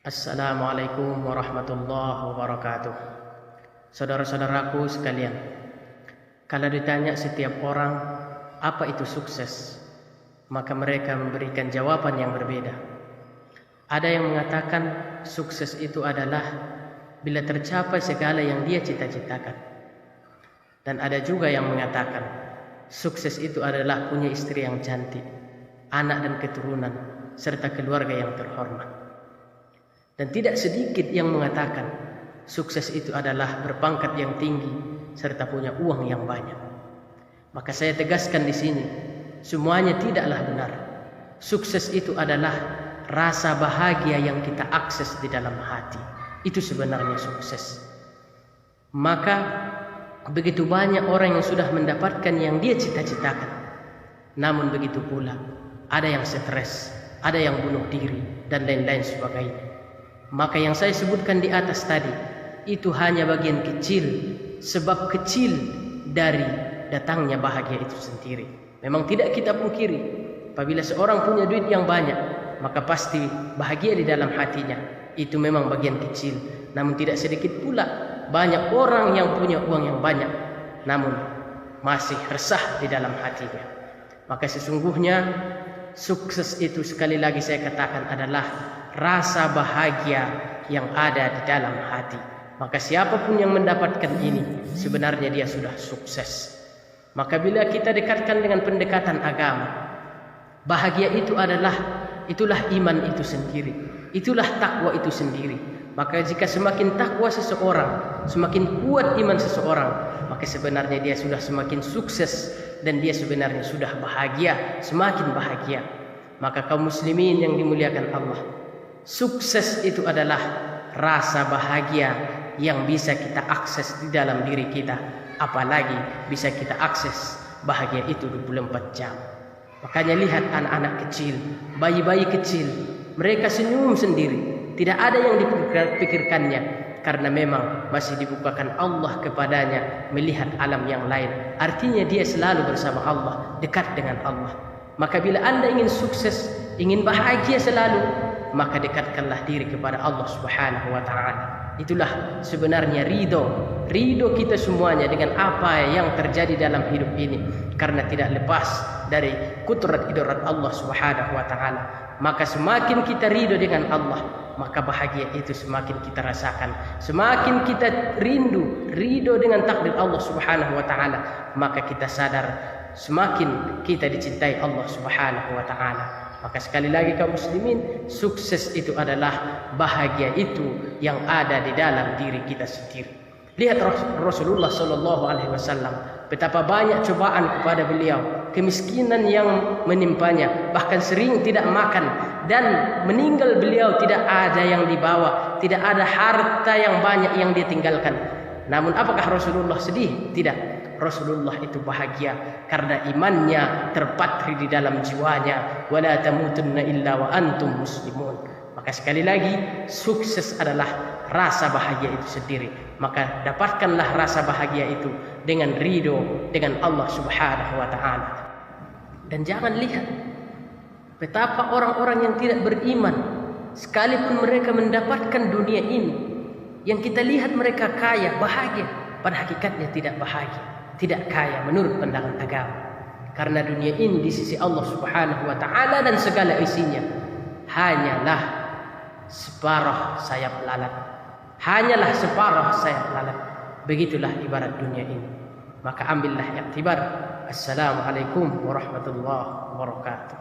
Assalamualaikum warahmatullahi wabarakatuh. Saudara-saudaraku sekalian, kalau ditanya setiap orang apa itu sukses, maka mereka memberikan jawaban yang berbeda. Ada yang mengatakan sukses itu adalah bila tercapai segala yang dia cita-citakan. Dan ada juga yang mengatakan sukses itu adalah punya istri yang cantik, anak dan keturunan, serta keluarga yang terhormat. Dan tidak sedikit yang mengatakan sukses itu adalah berpangkat yang tinggi serta punya uang yang banyak. Maka saya tegaskan di sini, semuanya tidaklah benar. Sukses itu adalah rasa bahagia yang kita akses di dalam hati. Itu sebenarnya sukses. Maka begitu banyak orang yang sudah mendapatkan yang dia cita-citakan. Namun begitu pula ada yang stres, ada yang bunuh diri dan lain-lain sebagainya. Maka yang saya sebutkan di atas tadi itu hanya bagian kecil, sebab kecil dari datangnya bahagia itu sendiri. Memang tidak kita pungkiri, apabila seorang punya duit yang banyak, maka pasti bahagia di dalam hatinya. Itu memang bagian kecil. Namun tidak sedikit pula banyak orang yang punya uang yang banyak, namun masih resah di dalam hatinya. Maka sesungguhnya sukses itu, sekali lagi saya katakan, adalah rasa bahagia yang ada di dalam hati. Maka siapapun yang mendapatkan ini, sebenarnya dia sudah sukses. Maka bila kita dekatkan dengan pendekatan agama, bahagia itu itulah iman itu sendiri, itulah takwa itu sendiri. Maka jika semakin takwa seseorang, semakin kuat iman seseorang, maka sebenarnya dia sudah semakin sukses dan dia sebenarnya sudah bahagia, semakin bahagia. Maka kaum muslimin yang dimuliakan Allah, sukses itu adalah rasa bahagia yang bisa kita akses di dalam diri kita. Apalagi bisa kita akses bahagia itu 24 jam. Makanya lihat anak-anak kecil, bayi-bayi kecil, mereka senyum sendiri. Tidak ada yang dipikirkannya, karena memang masih dibukakan Allah kepadanya melihat alam yang lain. Artinya dia selalu bersama Allah, dekat dengan Allah. Maka bila Anda ingin sukses, ingin bahagia selalu, maka dekatkanlah diri kepada Allah Subhanahu wa ta'ala. Itulah sebenarnya ridho kita semuanya dengan apa yang terjadi dalam hidup ini, karena tidak lepas dari kudrat idrat Allah Subhanahu wa ta'ala. Maka semakin kita ridho dengan Allah, maka bahagia itu semakin kita rasakan. Semakin kita ridho dengan takdir Allah Subhanahu wa ta'ala, maka kita sadar semakin kita dicintai Allah Subhanahu wa ta'ala. Maka sekali lagi kaum muslimin, sukses itu adalah bahagia itu yang ada di dalam diri kita sendiri. Lihat Rasulullah sallallahu alaihi wasallam, betapa banyak cobaan kepada beliau, kemiskinan yang menimpanya, bahkan sering tidak makan, dan meninggal beliau tidak ada yang dibawa, tidak ada harta yang banyak yang dia tinggalkan. Namun apakah Rasulullah sedih? Tidak. Rasulullah itu bahagia karena imannya terpatri di dalam jiwanya. Wala tamutunna illa wa antum muslimun. Maka sekali lagi, sukses adalah rasa bahagia itu sendiri. Maka dapatkanlah rasa bahagia itu dengan ridho dengan Allah Subhanahu wa ta'ala. Dan jangan lihat betapa orang-orang yang tidak beriman, sekalipun mereka mendapatkan dunia ini, yang kita lihat mereka kaya, bahagia, pada hakikatnya tidak bahagia, tidak kaya menurut pandangan agama. Karena dunia ini di sisi Allah Subhanahu wa ta'ala dan segala isinya hanyalah separuh sayap lalat. Hanyalah separuh sayap lalat. Begitulah ibarat dunia ini. Maka ambillah iktibar. Assalamualaikum warahmatullahi wabarakatuh.